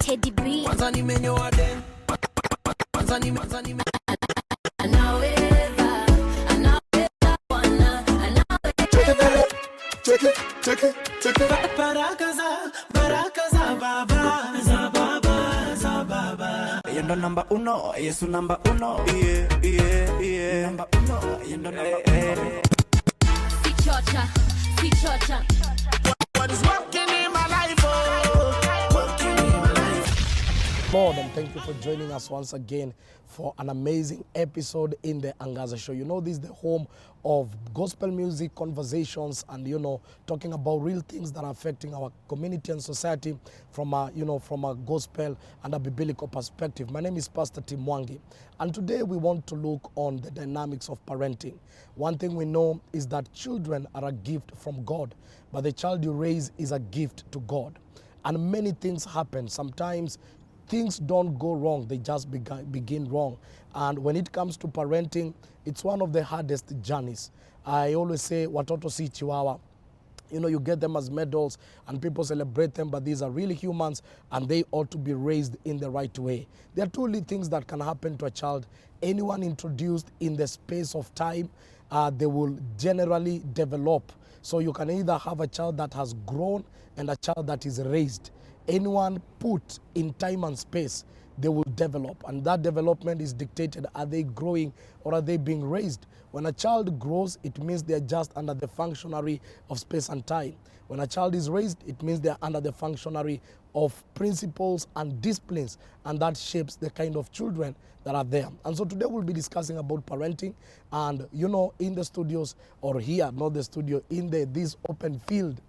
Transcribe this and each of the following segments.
Teddy B. Check it. Baraka za baba. Yendo number uno, Yesu number uno. Yeah. Number uno, yendo number uno. Si chocha. What is working in my life? Lord, and thank you for joining us once again for an amazing episode in the Angaza show. You know, this is the home of gospel music, conversations, and, talking about real things that are affecting our community and society from a gospel and a biblical perspective. My name is Pastor Mwangi, and today we want to look on the dynamics of parenting. One thing we know is that children are a gift from God, but the child you raise is a gift to God. And many things happen. Sometimes things don't go wrong, they just begin wrong. And when it comes to parenting, it's one of the hardest journeys. I always say, watoto si chihuahua. You get them as medals and people celebrate them, but these are really humans and they ought to be raised in the right way. There are two things that can happen to a child. Anyone introduced in the space of time, they will generally develop. So you can either have a child that has grown and a child that is raised. Anyone put in time and space, they will develop. And that development is dictated, are they growing or are they being raised? When a child grows, it means they're just under the functionary of space and time. When a child is raised, it means they're under the functionary of principles and disciplines, and that shapes the kind of children that are there. And so today we'll be discussing about parenting, and in the studios, or here, not the studio, in this open field,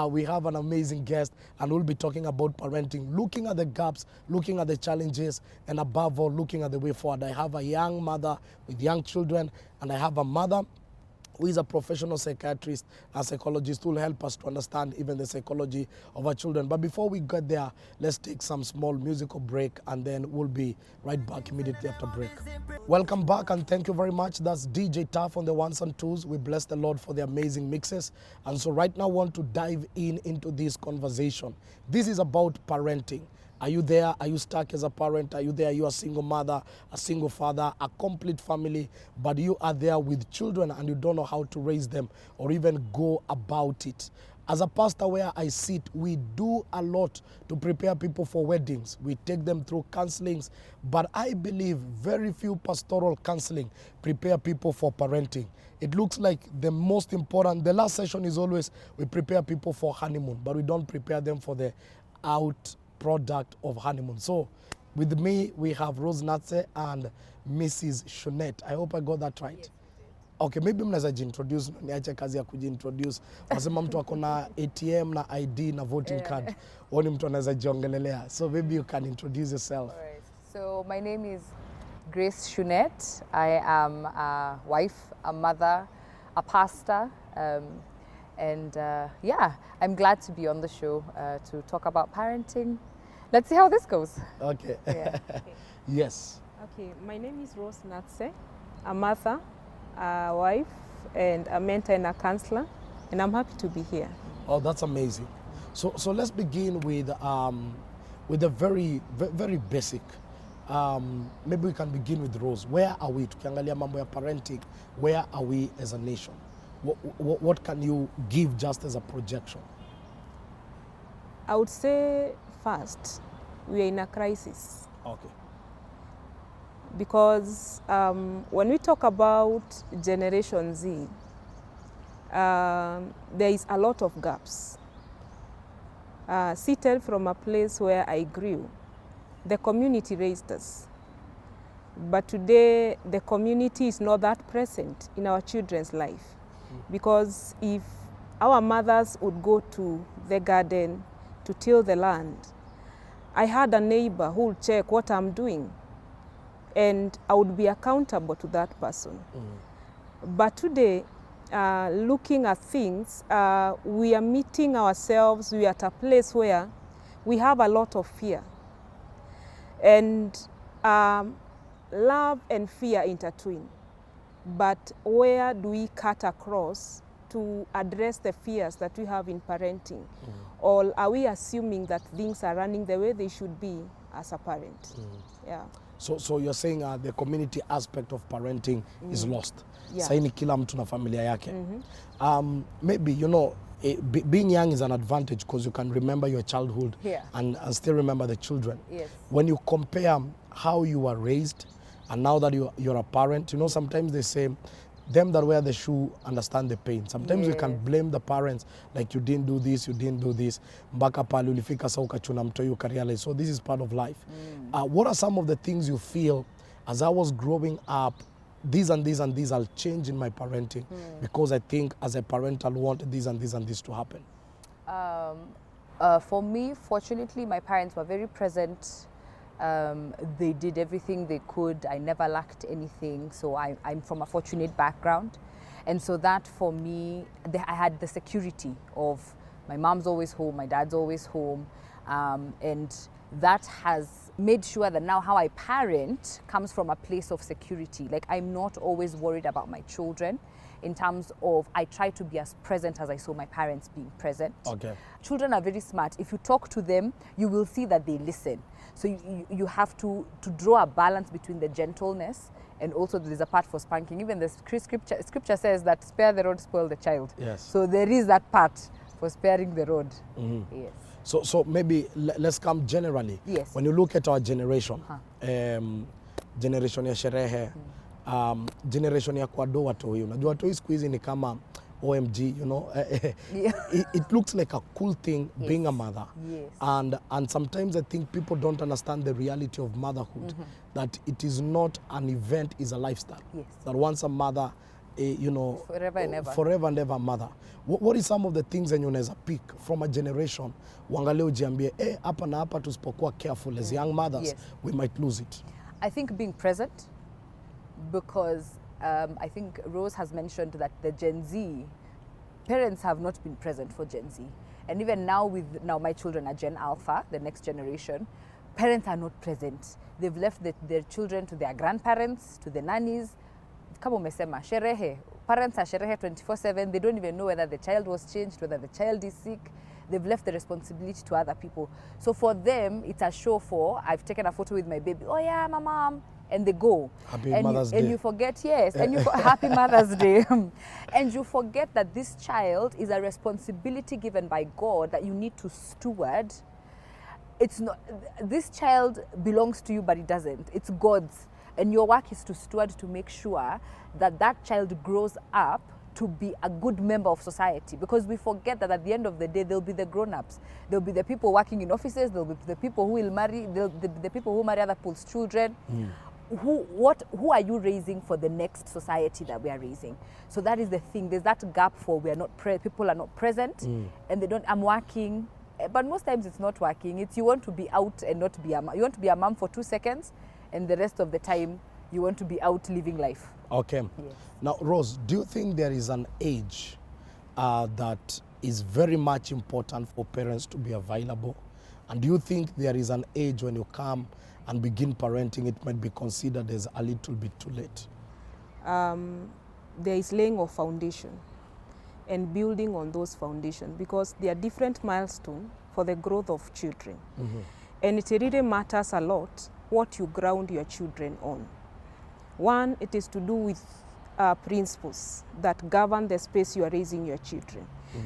we have an amazing guest, and we'll be talking about parenting, looking at the gaps, looking at the challenges, and above all, looking at the way forward. I have a young mother with young children, and I have a mother who is a professional psychiatrist and psychologist who will help us to understand even the psychology of our children. But before we get there, let's take some small musical break, and then we'll be right back immediately after break. Welcome back, and thank you very much. That's DJ Taff on the ones and twos. We bless the Lord for the amazing mixes. And so right now I want to dive into this conversation. This is about parenting. Are you there? Are you stuck as a parent? Are you there? You're a single mother, a single father, a complete family, but you are there with children and you don't know how to raise them or even go about it. As a pastor where I sit, we do a lot to prepare people for weddings. We take them through counselings, but I believe very few pastoral counseling prepare people for parenting. It looks like the most important, the last session is always we prepare people for honeymoon, but we don't prepare them for the product of honeymoon. So with me, we have Rose Natse and Mrs. Shunette. I hope I got that right. Yes, okay, maybe mnaweza jintroduce, niache kazi ya kujintroduce. Wasema mtu ako na ATM na ID na voting card. Woni mtu anaweza jiongelelea. So maybe you can introduce yourself. All right. So my name is Grace Shunette. I am a wife, a mother, a pastor, and I'm glad to be on the show to talk about parenting. Let's see how this goes. Okay. Yeah. Yes. Okay, my name is Rose Natse, a mother, a wife, and a mentor and a counselor, and I'm happy to be here. Oh, that's amazing. So let's begin with a very basic. Maybe we can begin with Rose. Where are we? Tukiangalia mambo ya parenting, where are we as a nation? What can you give just as a projection? I would say first, we are in a crisis. Okay. Because when we talk about Generation Z, there is a lot of gaps. Seated from a place where I grew, the community raised us. But today, the community is not that present in our children's life. Because if our mothers would go to the garden to till the land, I had a neighbor who would check what I'm doing, and I would be accountable to that person. But today, looking at things, we are meeting ourselves, we are at a place where we have a lot of fear. And love and fear intertwine. But where do we cut across to address the fears that we have in parenting? Or are we assuming that things are running the way they should be as a parent? Yeah. So you're saying the community aspect of parenting is lost. Yeah. Saini kila mtu na familia yake. Maybe, you know, being young is an advantage because you can remember your childhood and still remember the children. Yes. When you compare how you were raised and now that you're a parent, you know, sometimes they say, them that wear the shoe understand the pain. Sometimes you can blame the parents, like you didn't do this, you didn't do this. Mpaka pale ulifika sa ukachuna mtoi ukarealize. So this is part of life. What are some of the things you feel, as I was growing up, these and these and these I'll change in my parenting because I think as a parent I'll want this and this and this to happen? For me, fortunately, my parents were very present. They did everything they could. I never lacked anything. So I'm from a fortunate background. And so that for me, I had the security of my mom's always home, my dad's always home. And that has made sure that now how I parent comes from a place of security. Like, I'm not always worried about my children in terms of I try to be as present as I saw my parents being present. Okay. Children are very smart. If you talk to them, you will see that they listen. So you have to draw a balance between the gentleness and also there's a part for spanking. Even the scripture says that spare the rod, spoil the child. Yes. So there is that part for sparing the rod. Yes. So maybe let's come generally. Yes. When you look at our generation, generation ya sherehe, generation ya kuadoa watoi. Unajua watoi siku hizi ni kama OMG, you know. It looks like a cool thing being a mother. Yes. And sometimes I think people don't understand the reality of motherhood. That it is not an event, it's a lifestyle. Yes. That once a mother, you know, Forever and ever. Forever and ever mother. What is some of the things that you unaweza pick from a generation? Uangalie ujiambie, hapa na hapa tusipokuwa careful as young mothers, we might lose it. I think being present, because I think Rose has mentioned that the Gen Z, parents have not been present for Gen Z. And even now now my children are Gen Alpha, the next generation, parents are not present. They've left their children to their grandparents, to the nannies. Kama umesema, sherehe. Parents are sherehe 24/7. They don't even know whether the child was changed, whether the child is sick. They've left the responsibility to other people. So for them, it's a show for, I've taken a photo with my baby. Oh yeah, my mom. And they go. Happy Mother's Day. And you forget, and you Happy Mother's Day. And you forget that this child is a responsibility given by God that you need to steward. It's not, this child belongs to you, but it doesn't. It's God's. And your work is to steward, to make sure that that child grows up to be a good member of society. Because we forget that at the end of the day, there'll be the grown-ups. There'll be the people working in offices. There'll be the people who will marry. The people who marry other people's children. Who are you raising for the next society that we are raising? So that is the thing. There's that gap for people are not present, and they don't. I'm working, but most times it's not working. It's you want to be out and not be a mom. You want to be a mom for 2 seconds, and the rest of the time you want to be out living life. Okay. Yes. Now, Rose, do you think there is an age that is very much important for parents to be available? And do you think there is an age when you come and begin parenting, it might be considered as a little bit too late? There is laying of foundation and building on those foundations, because there are different milestones for the growth of children. And it really matters a lot what you ground your children on. One, it is to do with principles that govern the space you are raising your children.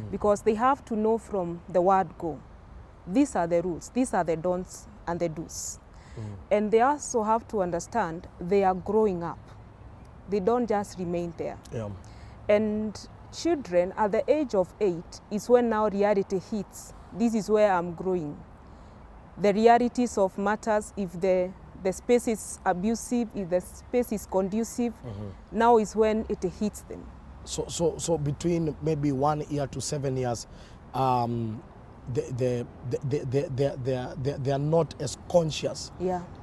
Because they have to know from the word go, these are the rules, these are the don'ts and the do's. And they also have to understand they are growing up. They don't just remain there. And children at the age of 8 is when now reality hits. This is where I'm growing. The realities of matters, if the space is abusive, if the space is conducive, now is when it hits them. So between maybe 1 year to 7 years, they are not as conscious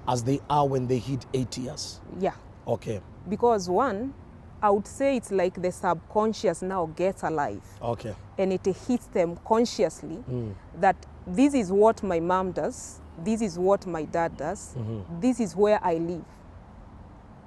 as they are when they hit 8 years. Yeah. Okay. Because one, I would say it's like the subconscious now gets alive. Okay. And it hits them consciously that this is what my mom does, this is what my dad does, this is where I live.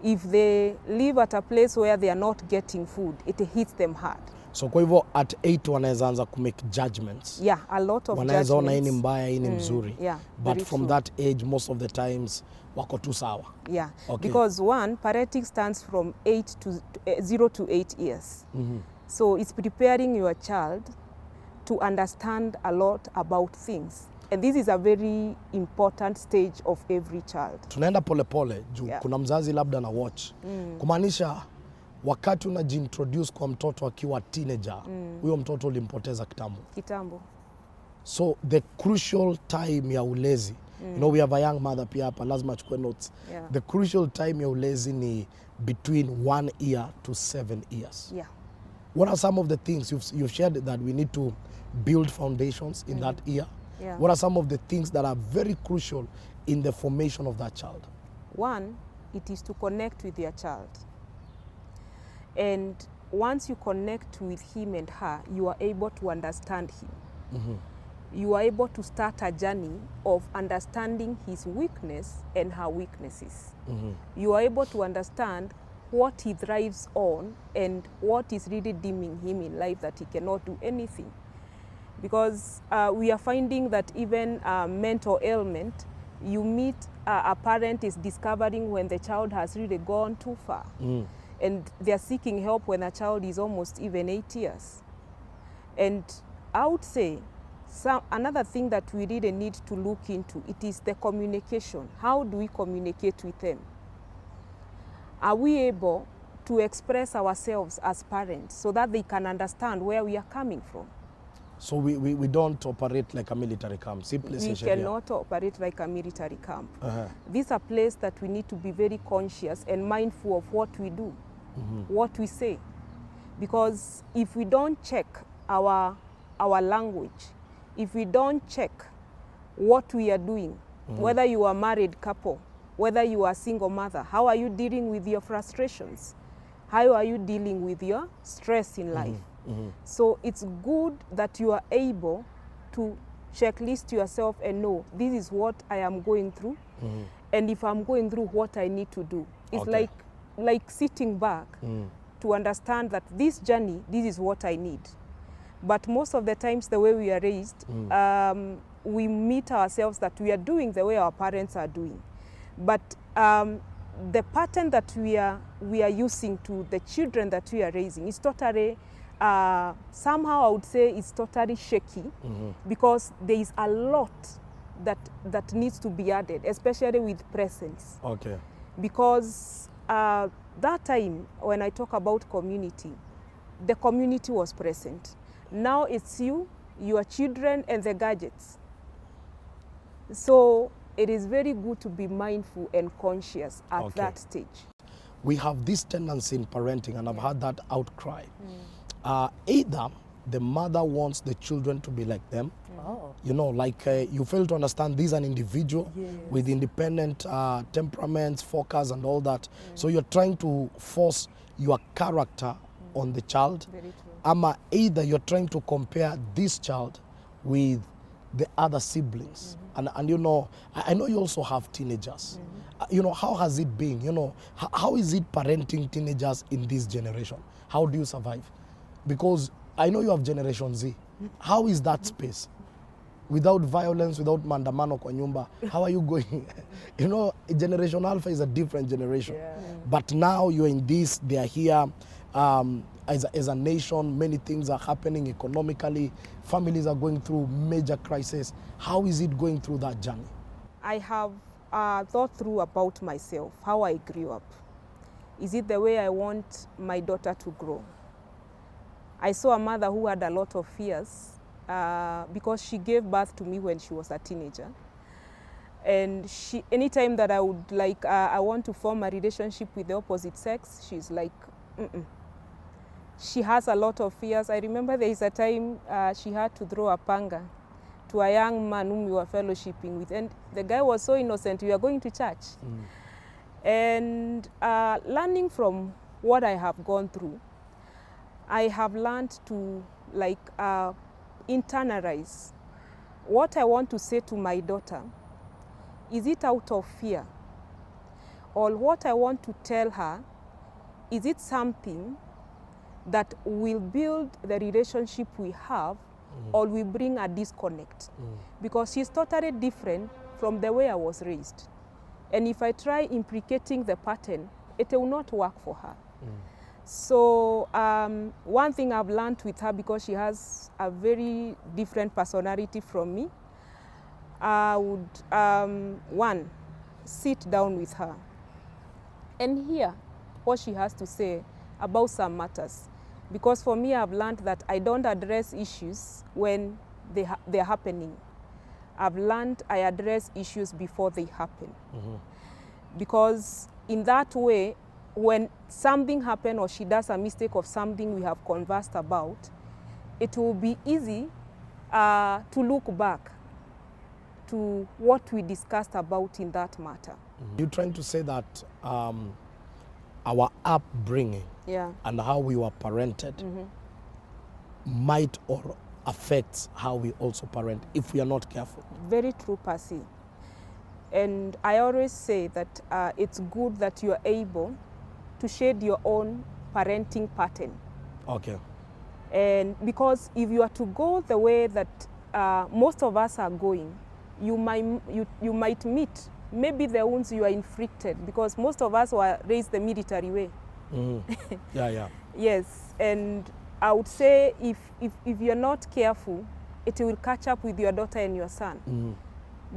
If they live at a place where they are not getting food, it hits them hard. So kwa hivyo at 8 wanaweza anza kumake judgments. Yeah, a lot of Wanaweza ona hii ni judgments. mbaya, hii ni mzuri. Yeah, But very from true. that age, most of the times, wako tu sawa. Yeah, Okay. because one, parenting stands from 0 to 8 years. So it's preparing your child to understand a lot about things. And this is a very important stage of every child. Tunaenda polepole juu Yeah. kuna mzazi labda na watch. Kumaanisha wakati unajiintroduce kwa mtoto akiwa teenager, huyo mtoto ulimpoteza kitambo. Kitambo. So the crucial time ya ulezi, you know, we have a young mother pia hapa, lazima chukue notes. Yeah. The crucial time ya ulezi ni between 1 year to 7 years. Yeah. What are some of the things you've shared that we need to build foundations in that year? Yeah. What are some of the things that are very crucial in the formation of that child? One, it is to connect with your child. And once you connect with him and her, you are able to understand him. You are able to start a journey of understanding his weakness and her weaknesses. You are able to understand what he thrives on and what is really dimming him in life that he cannot do anything. Because we are finding that even mental ailment, you meet a parent is discovering when the child has really gone too far. And they are seeking help when a child is almost even 8 years. And I would say another thing that we really need to look into, it is the communication. How do we communicate with them? Are we able to express ourselves as parents so that they can understand where we are coming from? So we don't operate like a military camp. Simply We cannot operate like a military camp. This is a place that we need to be very conscious and mindful of what we do, what we say. Because if we don't check our language, if we don't check what we are doing, whether you are a married couple, whether you are a single mother, how are you dealing with your frustrations? How are you dealing with your stress in life? So it's good that you are able to checklist yourself and know this is what I am going through, and if I'm going through, what I need to do. It's like sitting back to understand that this journey, this is what I need. But most of the times, the way we are raised, we meet ourselves that we are doing the way our parents are doing. But the pattern that we are using to the children that we are raising is totally, somehow I would say it's totally shaky, because there is a lot that needs to be added, especially with presence. Okay. Because that time when I talk about community, the community was present. Now it's you, your children, and the gadgets. So it is very good to be mindful and conscious at that stage. We have this tendency in parenting, and I've had that outcry. Either the mother wants the children to be like them, you know, like you fail to understand this is an individual with independent temperaments, focus, and all that. So you're trying to force your character on the child. Very true. Either you're trying to compare this child with the other siblings. And you know, I know you also have teenagers. You know, how has it been? You know, how is it parenting teenagers in this generation? How do you survive? Because I know you have Generation Z. How is that space? Without violence, without mandamano kwa nyumba, how are you going? You know, Generation Alpha is a different generation. But now you're in this, they are here. As a nation, many things are happening economically. Families are going through major crises. How is it going through that journey? I have thought through about myself, how I grew up. Is it the way I want my daughter to grow? I saw a mother who had a lot of fears because she gave birth to me when she was a teenager. And anytime that I would I want to form a relationship with the opposite sex, she's like, She has a lot of fears. I remember there is a time she had to throw a panga to a young man whom we were fellowshipping with. And the guy was so innocent, we are going to church. And learning from what I have gone through, I have learned to internalize what I want to say to my daughter. Is it out of fear? Or what I want to tell her, is it something that will build the relationship we have or we bring a disconnect. Because she's totally different from the way I was raised. And if I try implicating the pattern, it will not work for her. So one thing I've learned with her, because she has a very different personality from me, I would, one, sit down with her and hear what she has to say about some matters. Because for me, I've learned that I don't address issues when they're happening. I've learned I address issues before they happen. Because in that way, when something happens or she does a mistake of something we have conversed about, it will be easy to look back to what we discussed about in that matter. You're trying to say that our upbringing and how we were parented might or affects how we also parent if we are not careful. Very true, Percy. And I always say that it's good that you are able to shade your own parenting pattern. Okay. And because if you are to go the way that most of us are going, you might meet maybe the wounds you are inflicted, because most of us were raised the military way. Yes, and I would say if you're not careful, it will catch up with your daughter and your son.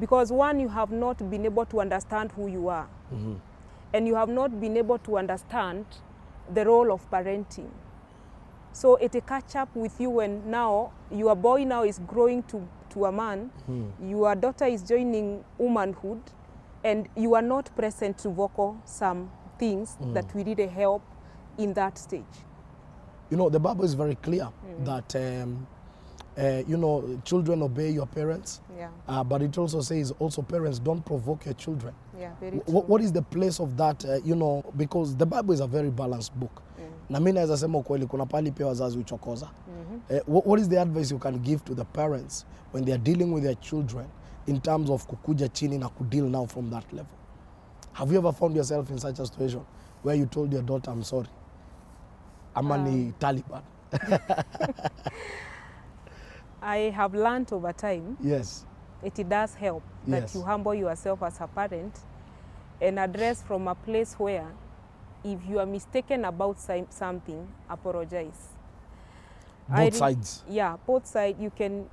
Because one, you have not been able to understand who you are. And you have not been able to understand the role of parenting. So it will catch up with you when now your boy now is growing to a man, your daughter is joining womanhood, and you are not present to vocal some things that will really help in that stage. You know, the Bible is very clear that, you know, children obey your parents. But it also says also parents don't provoke your children. Very true. What is the place of that, you know, because the Bible is a very balanced book. Na mimi naweza sema ukweli kuna pali pia wazazi uchokoza. What is the advice you can give to the parents when they are dealing with their children in terms of kukuja chini na kudeal now from that level? Have you ever found yourself in such a situation where you told your daughter, I'm sorry, ama ni Taliban? I have learned over time. Yes. It does help that you humble yourself as a parent and address from a place where if you are mistaken about something, apologize. Both sides. Yeah, both sides. You can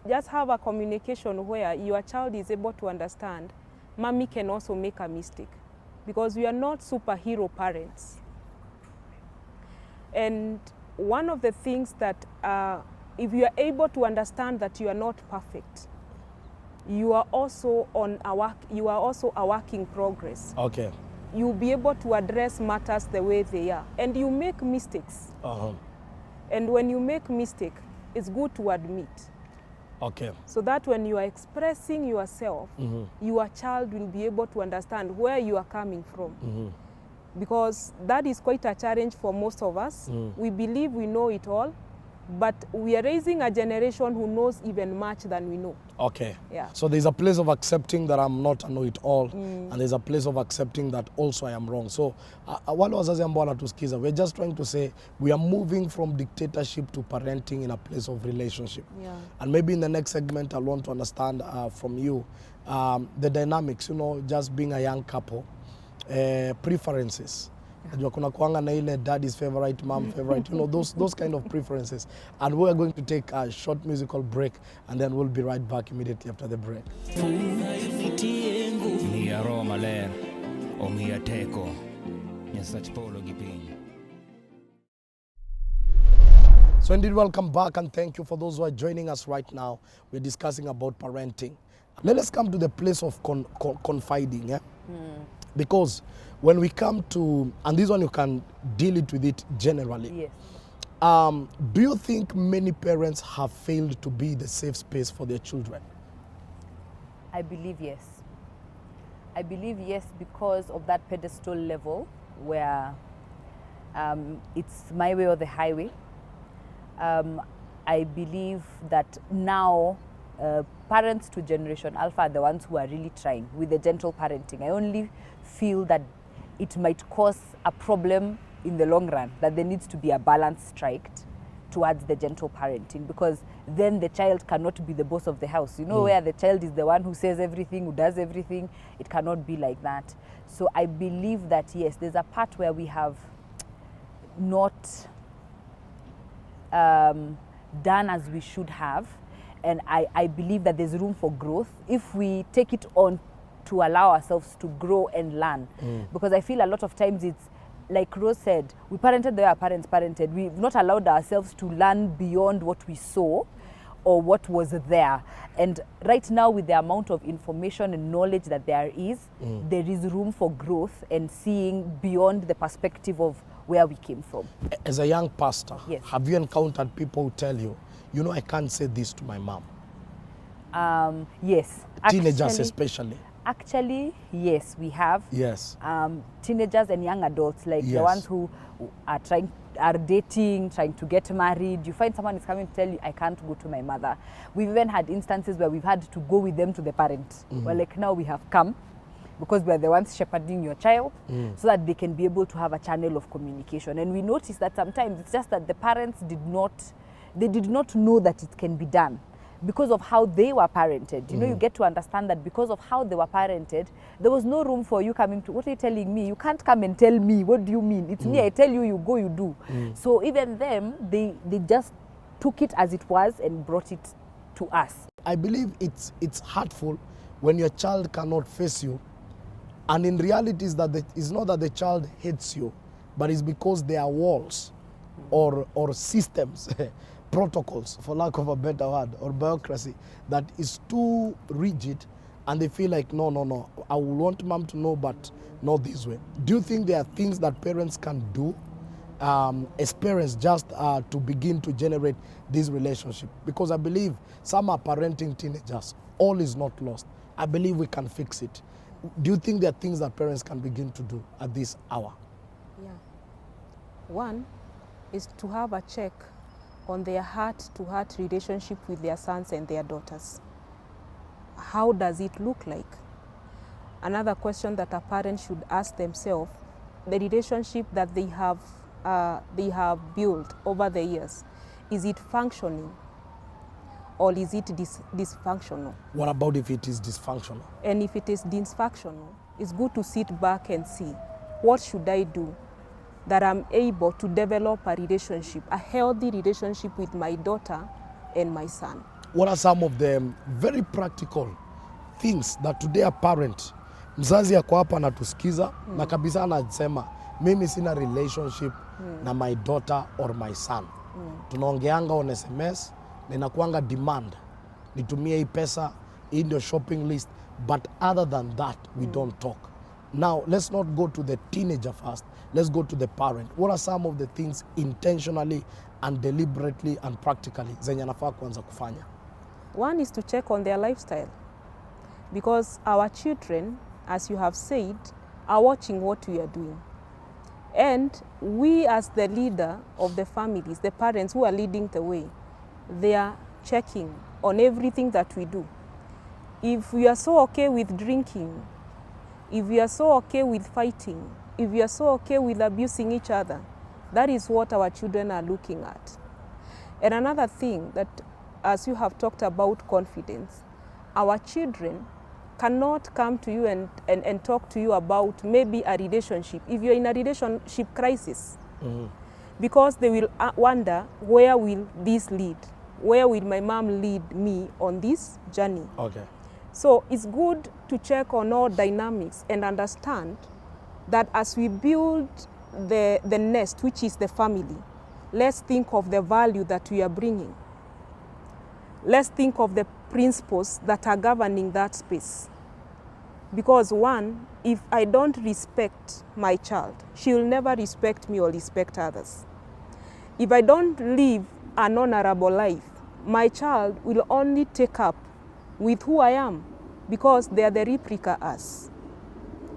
just have a communication where your child is able to understand mommy can also make a mistake, because we are not superhero parents. And one of the things that if you are able to understand that you are not perfect, you are also a work in progress. Okay. You'll be able to address matters the way they are, and you make mistakes. And when you make mistake, it's good to admit. Okay. So that when you are expressing yourself, your child will be able to understand where you are coming from. Because that is quite a challenge for most of us. We believe we know it all, but we are raising a generation who knows even much than we know. Okay. Yeah. So there's a place of accepting that I'm not a know-it-all, and there's a place of accepting that also I am wrong. So wale wazazi ambao wanatusikiza, we're just trying to say we are moving from dictatorship to parenting in a place of relationship. And maybe in the next segment, I want to understand from you the dynamics, you know, just being a young couple, preferences. Najua kuna kuanga na ile daddy's favorite, mom favorite, you know, those kind of preferences. And we are going to take a short musical break, and then we'll be right back immediately after the break. So indeed, welcome back, and thank you for those who are joining us right now. We're discussing about parenting. Let us come to the place of confiding. Because when we come to, and this one you can deal it with it generally. Do you think many parents have failed to be the safe space for their children? I believe yes. I believe yes, because of that pedestal level where it's my way or the highway. I believe that now parents to Generation Alpha are the ones who are really trying with the gentle parenting. I only feel that it might cause a problem in the long run that there needs to be a balance striked towards the gentle parenting, because then the child cannot be the boss of the house. You know, where the child is the one who says everything, who does everything. It cannot be like that. So I believe that, yes, there's a part where we have not done as we should have. And I believe that there's room for growth if we take it on to allow ourselves to grow and learn. Because I feel a lot of times it's, like Rose said, we parented the way our parents parented. We've not allowed ourselves to learn beyond what we saw or what was there. And right now, with the amount of information and knowledge that there is room for growth and seeing beyond the perspective of where we came from. As a young pastor, yes, have you encountered people who tell you, you know, I can't say this to my mom? Yes. Teenagers especially. Actually, yes, we have. Yes. Teenagers and young adults, like the ones who are dating, trying to get married. You find someone is coming to tell you, I can't go to my mother. We've even had instances where we've had to go with them to the parent. Well, like now we have come because we're the ones shepherding your child so that they can be able to have a channel of communication. And we notice that sometimes it's just that the parents did not know that it can be done. Because of how they were parented. You know, you get to understand that because of how they were parented, there was no room for you coming to, what are you telling me? You can't come and tell me, what do you mean? It's me, I tell you, you go, you do. So even them, they just took it as it was and brought it to us. I believe it's hurtful when your child cannot face you. And in reality, it's not that the child hates you, but it's because there are walls or systems protocols, for lack of a better word, or bureaucracy that is too rigid, and they feel like, no, I will want mom to know, but not this way. Do you think there are things that parents can do as parents just to begin to generate this relationship? Because I believe some are parenting teenagers. All is not lost. I believe we can fix it. Do you think there are things that parents can begin to do at this hour? Yeah. One is to have a check on their heart-to-heart relationship with their sons and their daughters. How does it look like? Another question that a parent should ask themselves, the relationship that they have built over the years, is it functioning or is it dysfunctional? What about if it is dysfunctional? And if it is dysfunctional, it's good to sit back and see, what should I do that I'm able to develop a relationship, a healthy relationship with my daughter and my son. What are some of the very practical things that today a parent, mzazi yako hapa anatusikiza na kabisa anasema mimi sina relationship na my daughter or my son. Tunaongeanga on SMS na inakuanga demand, nitumie hii pesa, in your shopping list, but other than that we don't talk. Now, let's not go to the teenager first. Let's go to the parent. What are some of the things intentionally and deliberately and practically zenye anafaa kuanza kufanya? One is to check on their lifestyle. Because our children, as you have said, are watching what we are doing. And we as the leader of the families, the parents who are leading the way, they are checking on everything that we do. If we are so okay with drinking, if we are so okay with fighting, if we are so okay with abusing each other, that is what our children are looking at. And another thing that, as you have talked about confidence, our children cannot come to you and talk to you about maybe a relationship, if you're in a relationship crisis, because they will wonder, where will this lead? Where will my mom lead me on this journey? Okay. So it's good to check on all dynamics and understand that as we build the nest, which is the family, let's think of the value that we are bringing. Let's think of the principles that are governing that space. Because one, if I don't respect my child, she will never respect me or respect others. If I don't live an honorable life, my child will only take up with who I am, because they are the replica us.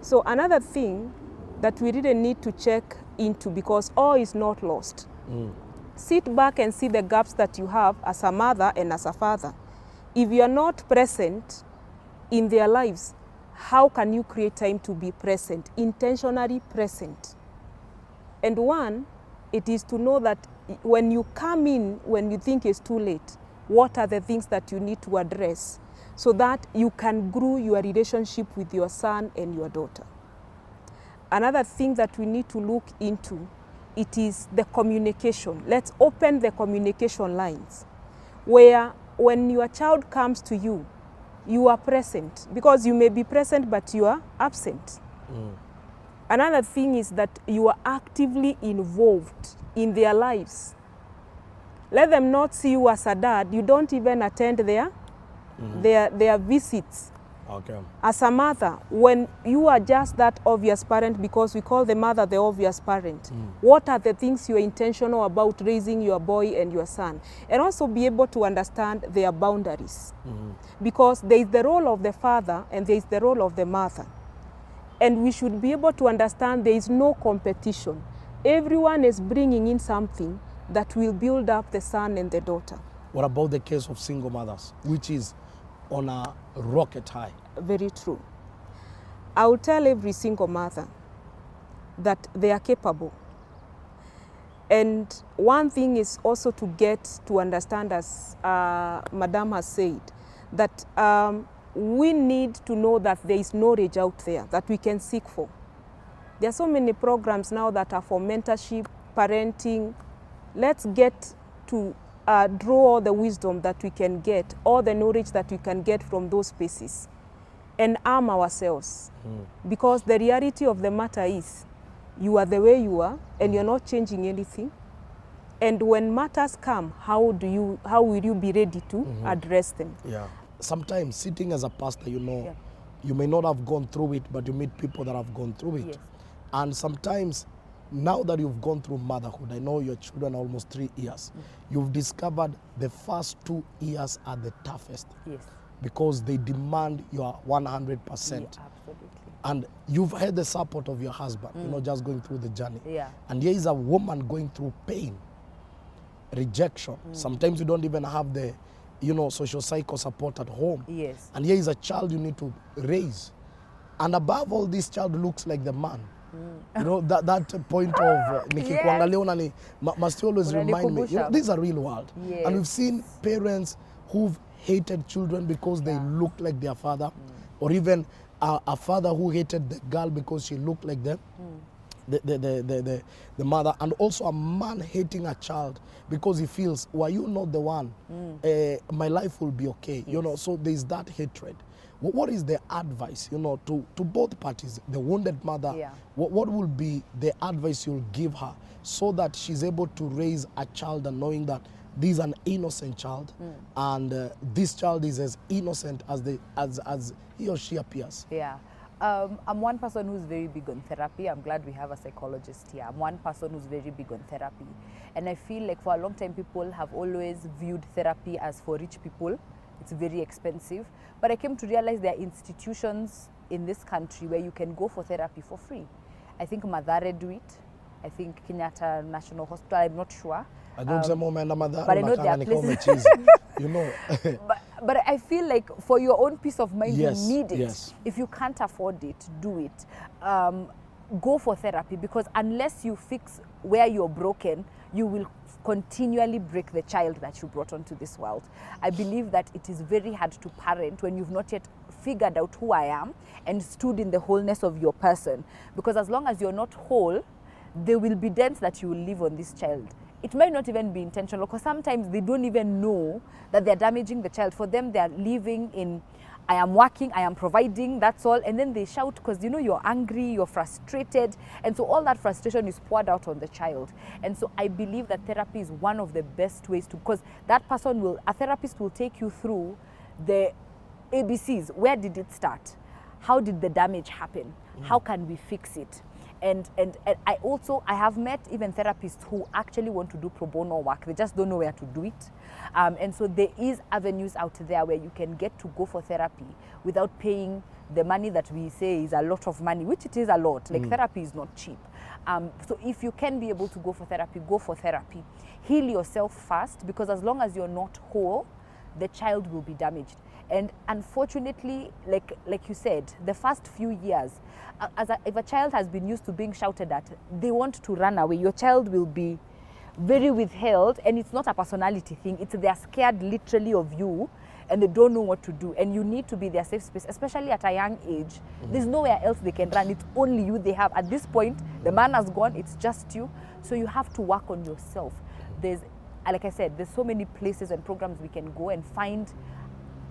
So another thing that we really need to check into, because all is not lost. Sit back and see the gaps that you have as a mother and as a father. If you are not present in their lives, how can you create time to be present, intentionally present? And one, it is to know that when you come in, when you think it's too late, what are the things that you need to address so that you can grow your relationship with your son and your daughter. Another thing that we need to look into, it is the communication. Let's open the communication lines where when your child comes to you, you are present, because you may be present but you are absent. Another thing is that you are actively involved in their lives. Let them not see you as a dad. You don't even attend their visits. Okay. As a mother, when you are just that obvious parent, because we call the mother the obvious parent, what are the things you are intentional about raising your boy and your son? And also be able to understand their boundaries. Because there is the role of the father and there is the role of the mother. And we should be able to understand there is no competition. Everyone is bringing in something that will build up the son and the daughter. What about the case of single mothers, which is on a rocket high? Very true. I will tell every single mother that they are capable. And one thing is also to get to understand, as Madam has said, that we need to know that there is knowledge out there that we can seek for. There are so many programs now that are for mentorship, parenting. Let's get to draw all the wisdom that we can get, all the knowledge that we can get from those spaces, and arm ourselves. Because the reality of the matter is, you are the way you are, and you're not changing anything. And when matters come, how will you be ready to address them? Yeah. Sometimes sitting as a pastor, you know, you may not have gone through it, but you meet people that have gone through it. Yes. And sometimes, now that you've gone through motherhood, I know your children are almost 3 years, you've discovered the first 2 years are the toughest. Yes. Because they demand your 100%. Yeah, absolutely. And you've had the support of your husband, you know, just going through the journey. Yeah. And here is a woman going through pain, rejection. Sometimes you don't even have the, you know, social cycle support at home. Yes. And here is a child you need to raise. And above all, this child looks like the man. You know, that point of nikikuangalia unani must always remind me, you know, this is a real world. Yes. And we've seen parents who've hated children because they look like their father, or even a father who hated the girl because she looked like them. The mother, and also a man hating a child because he feels, were you not the one, my life will be okay. You know, so there's that hatred. What is the advice, you know, to both parties, the wounded mother? What will be the advice you'll give her so that she's able to raise a child and knowing that this is an innocent child, and this child is as innocent as he or she appears? Yeah. I'm one person who's very big on therapy. I'm glad we have a psychologist here. I'm one person who's very big on therapy. And I feel like for a long time, people have always viewed therapy as for rich people. It's very expensive. But I came to realize there are institutions in this country where you can go for therapy for free. I think Mathare do it. I think Kenyatta National Hospital, I'm not sure. I don't say more man, but I know there are places. You know. But I feel like for your own peace of mind, Yes, you need it. yes. If you can't afford it, do it. Go for therapy, because unless you fix where you're broken, you will continually break the child that you brought onto this world. I believe that it is very hard to parent when you've not yet figured out who I am and stood in the wholeness of your person. Because as long as you're not whole, there will be dents that you will leave on this child. It might not even be intentional, because sometimes they don't even know that they're damaging the child. For them, they're living in, I am working, I am providing, that's all. And then they shout because, you know, you're angry, you're frustrated. And so all that frustration is poured out on the child. And so I believe that therapy is one of the best ways to, because that person will, a therapist will take you through the ABCs. Where did it start? How did the damage happen? How can we fix it? And I have met even therapists who actually want to do pro bono work. They just don't know where to do it. And so there is avenues out there where you can get to go for therapy without paying the money that we say is a lot of money, which it is a lot. Like therapy is not cheap. So if you can be able to go for therapy, go for therapy. Heal yourself first, because as long as you're not whole, the child will be damaged. And unfortunately, like you said, the first few years, if a child has been used to being shouted at, they want to run away. Your child will be very withheld, and it's not a personality thing. It's they're scared literally of you, and they don't know what to do. And you need to be their safe space, especially at a young age. There's nowhere else they can run. It's only you they have. At this point, the man has gone. It's just you. So you have to work on yourself. There's, like I said, there's so many places and programs we can go and find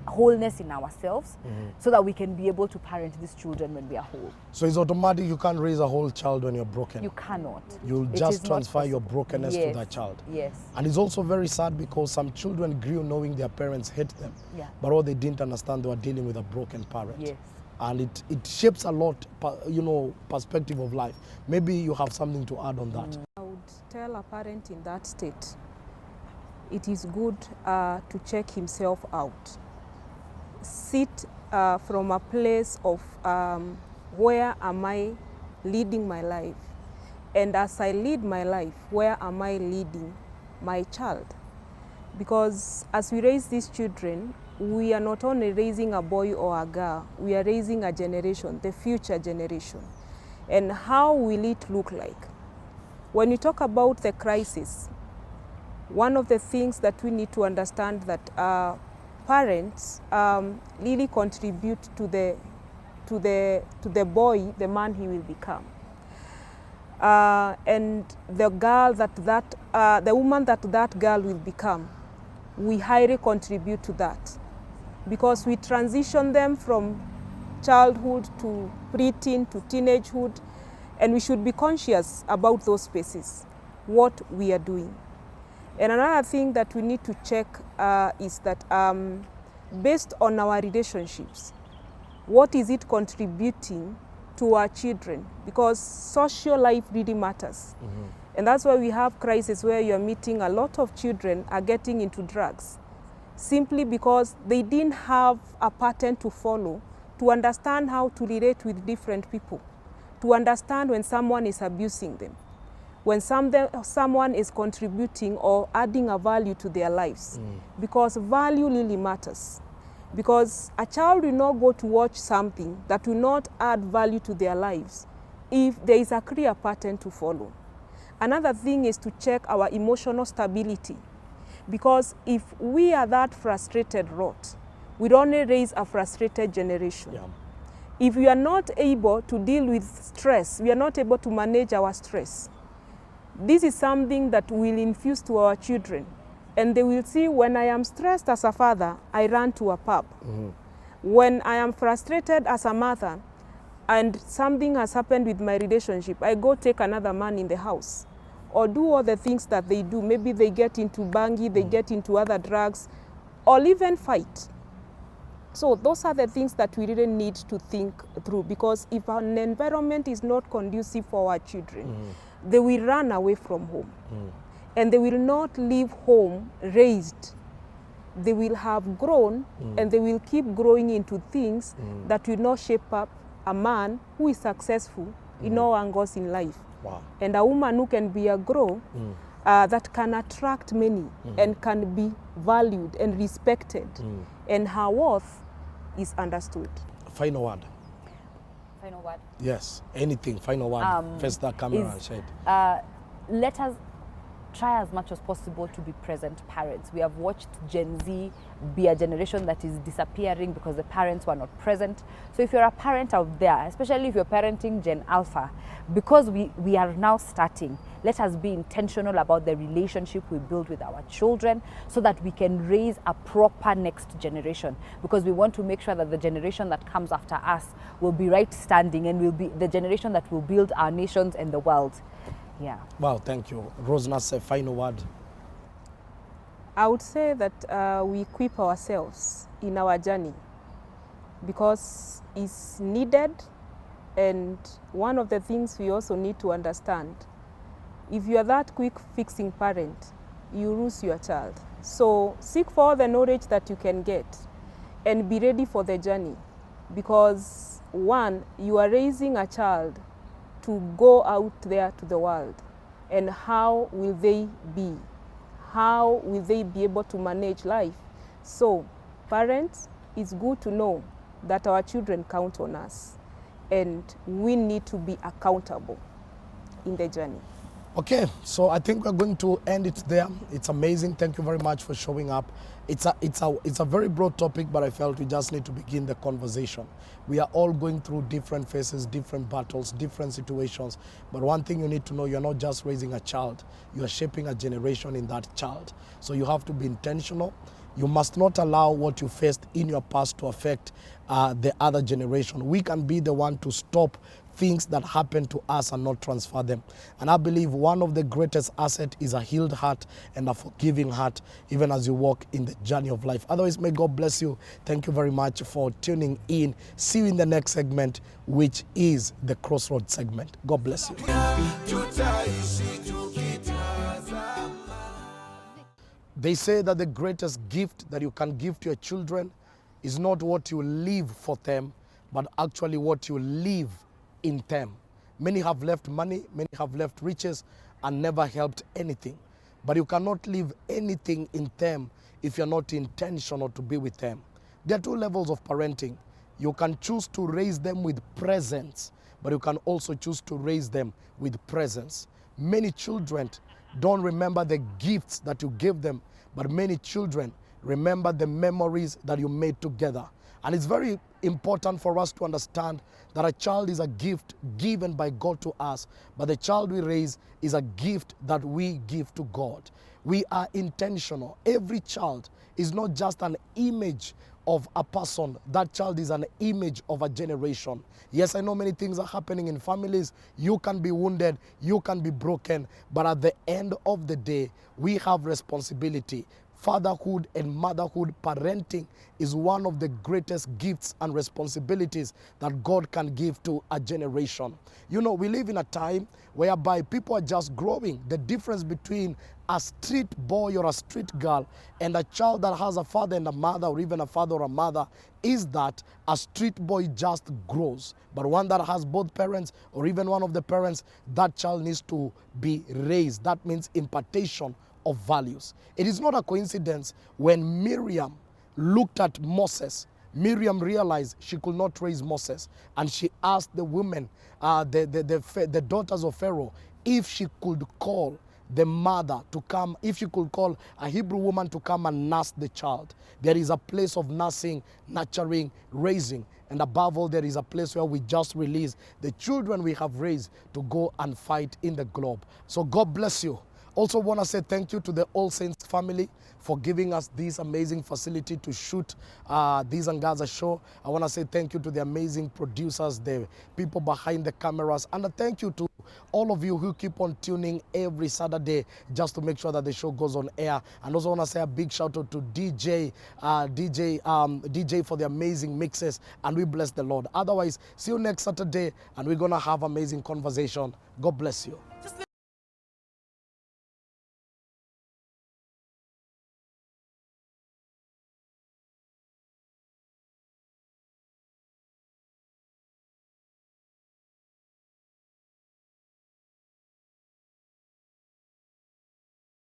wholeness in ourselves, so that we can be able to parent these children when we are whole. So it's automatic, you can't raise a whole child when you're broken. You cannot. You'll just transfer your brokenness to that child. Yes. And it's also very sad because some children grew knowing their parents hate them. Yeah. But what they didn't understand, they were dealing with a broken parent. Yes. And it shapes a lot, perspective of life. Maybe you have something to add on that. I would tell a parent in that state, it is good to check himself out. Sit from a place of where am I leading my life? And as I lead my life, where am I leading my child? Because as we raise these children, we are not only raising a boy or a girl, we are raising a generation, the future generation. And how will it look like? When you talk about the crisis, one of the things that we need to understand that parents really contribute to the boy, the man he will become. And the girl the woman that girl will become, we highly contribute to that, because we transition them from childhood to preteen to teenagehood, and we should be conscious about those spaces, what we are doing. And another thing that we need to check is that based on our relationships, what is it contributing to our children? Because social life really matters. And that's why we have crises where you're meeting a lot of children are getting into drugs, simply because they didn't have a pattern to follow to understand how to relate with different people, to understand when someone is abusing them, when someone is contributing or adding a value to their lives. Because value really matters. Because a child will not go to watch something that will not add value to their lives if there is a clear pattern to follow. Another thing is to check our emotional stability. Because if we are that frustrated rot, we'd only raise a frustrated generation. Yeah. If we are not able to deal with stress, we are not able to manage our stress, this is something that will infuse to our children. And they will see, when I am stressed as a father, I run to a pub. When I am frustrated as a mother and something has happened with my relationship, I go take another man in the house or do all the things that they do. Maybe they get into bangi, they get into other drugs, or even fight. So those are the things that we really need to think through, because if an environment is not conducive for our children, they will run away from home. And they will not leave home raised. They will have grown and they will keep growing into things that will not shape up a man who is successful in all angles in life. Wow. And a woman who can be a grow that can attract many and can be valued and respected, and her worth is understood. Final word. Final word? Yes, anything, final word. Face that camera and say it. Let us try as much as possible to be present parents. We have watched Gen Z be a generation that is disappearing because the parents were not present. So if you're a parent out there, especially if you're parenting Gen Alpha, because we are now starting, let us be intentional about the relationship we build with our children so that we can raise a proper next generation, because we want to make sure that the generation that comes after us will be right standing and will be the generation that will build our nations and the world. Yeah. Wow, thank you. Rosnas, a final word. I would say that we equip ourselves in our journey because it's needed, and one of the things we also need to understand, if you are that quick fixing parent, you lose your child. So seek for all the knowledge that you can get and be ready for the journey, because one, you are raising a child to go out there to the world, and how will they be? How will they be able to manage life? So parents, it's good to know that our children count on us and we need to be accountable in the journey. Okay, so I think we're going to end it there. It's amazing. Thank you very much for showing up. It's a very broad topic, but I felt we just need to begin the conversation. We are all going through different phases, different battles, different situations. But one thing you need to know, you're not just raising a child, you are shaping a generation in that child. So you have to be intentional. You must not allow what you faced in your past to affect the other generation. We can be the one to stop things that happen to us and not transfer them. And I believe one of the greatest assets is a healed heart and a forgiving heart, even as you walk in the journey of life. Otherwise, may God bless you. Thank you very much for tuning in. See you in the next segment, which is the Crossroads segment. God bless you. They say that the greatest gift that you can give to your children is not what you leave for them, but actually what you leave in them. Many have left money, many have left riches and never helped anything. But you cannot leave anything in them if you're not intentional to be with them. There are two levels of parenting. You can choose to raise them with presence, but you can also choose to raise them with presence. Many children don't remember the gifts that you gave them, but many children remember the memories that you made together. And it's very important for us to understand that a child is a gift given by God to us, but the child we raise is a gift that we give to God. We are intentional. Every child is not just an image of a person. That child is an image of a generation. Yes, I know many things are happening in families. You can be wounded, you can be broken, but at the end of the day, we have responsibility. Fatherhood and motherhood, parenting is one of the greatest gifts and responsibilities that God can give to a generation. You know, we live in a time whereby people are just growing. The difference between a street boy or a street girl and a child that has a father and a mother, or even a father or a mother, is that a street boy just grows. But one that has both parents or even one of the parents, that child needs to be raised. That means impartation of values. It is not a coincidence when Miriam looked at Moses, Miriam realized she could not raise Moses, and she asked the women, the daughters of Pharaoh, if she could call the mother to come, if she could call a Hebrew woman to come and nurse the child. There is a place of nursing, nurturing, raising, and above all, there is a place where we just release the children we have raised to go and fight in the globe. So God bless you. Also want to say thank you to the All Saints family for giving us this amazing facility to shoot this Angaza show. I want to say thank you to the amazing producers, the people behind the cameras, and a thank you to all of you who keep on tuning every Saturday just to make sure that the show goes on air. And also want to say a big shout out to DJ for the amazing mixes, and we bless the Lord. Otherwise, see you next Saturday, and we're going to have amazing conversation. God bless you.